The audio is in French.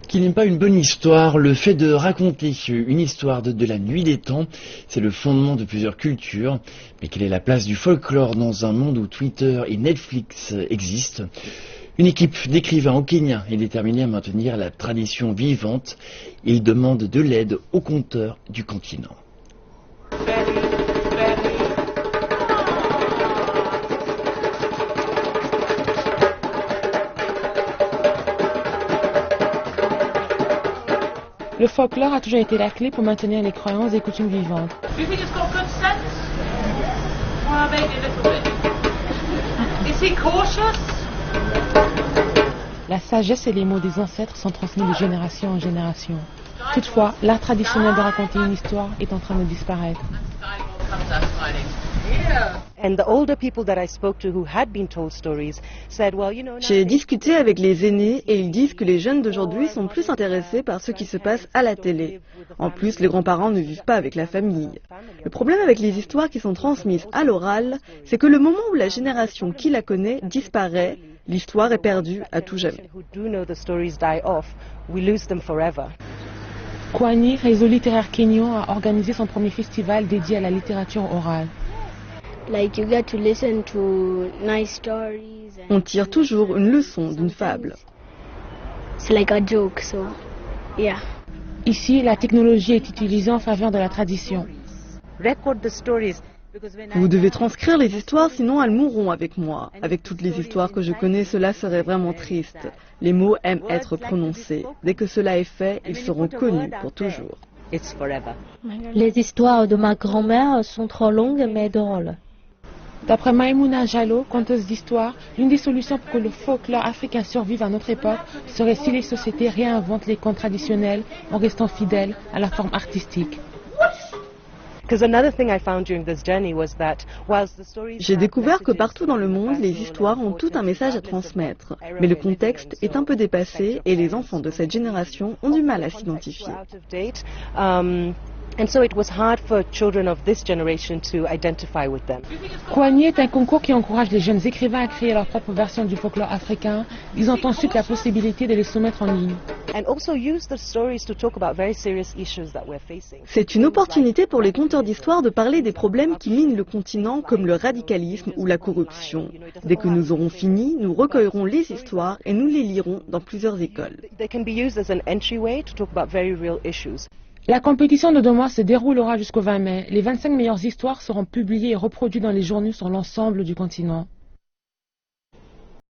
Qu'il n'est pas une bonne histoire, le fait de raconter une histoire de la nuit des temps, c'est le fondement de plusieurs cultures. Mais quelle est la place du folklore dans un monde où Twitter et Netflix existent? Une équipe d'écrivains au Kenya est déterminée à maintenir la tradition vivante. Ils demandent de l'aide aux conteurs du continent. Le folklore a toujours été la clé pour maintenir les croyances et coutumes vivantes. La sagesse et les mots des ancêtres sont transmis de génération en génération. Toutefois, l'art traditionnel de raconter une histoire est en train de disparaître. J'ai discuté avec les aînés et ils disent que les jeunes d'aujourd'hui sont plus intéressés par ce qui se passe à la télé. En plus, les grands-parents ne vivent pas avec la famille. Le problème avec les histoires qui sont transmises à l'oral, c'est que le moment où la génération qui la connaît disparaît, l'histoire est perdue à tout jamais. Kwani, réseau littéraire kényan, a organisé son premier festival dédié à la littérature orale. On tire toujours une leçon d'une fable. Ici, la technologie est utilisée en faveur de la tradition. Vous devez transcrire les histoires, sinon elles mourront avec moi. Avec toutes les histoires que je connais, cela serait vraiment triste. Les mots aiment être prononcés. Dès que cela est fait, ils seront connus pour toujours. Les histoires de ma grand-mère sont trop longues mais drôles. D'après Maïmouna Jallo, conteuse d'histoire, l'une des solutions pour que le folklore africain survive à notre époque serait si les sociétés réinventent les contes traditionnels en restant fidèles à la forme artistique. J'ai découvert que partout dans le monde, les histoires ont tout un message à transmettre. Mais le contexte est un peu dépassé et les enfants de cette génération ont du mal à s'identifier. Kwani est un concours qui encourage les jeunes écrivains à créer leur propre version du folklore africain. Ils ont ensuite la possibilité de les soumettre en ligne. C'est une opportunité pour les conteurs d'histoires de parler des problèmes qui minent le continent, comme le radicalisme ou la corruption. Dès que nous aurons fini, nous recueillerons les histoires et nous les lirons dans plusieurs écoles. La compétition de 2 mois se déroulera jusqu'au 20 mai. Les 25 meilleures histoires seront publiées et reproduites dans les journaux sur l'ensemble du continent.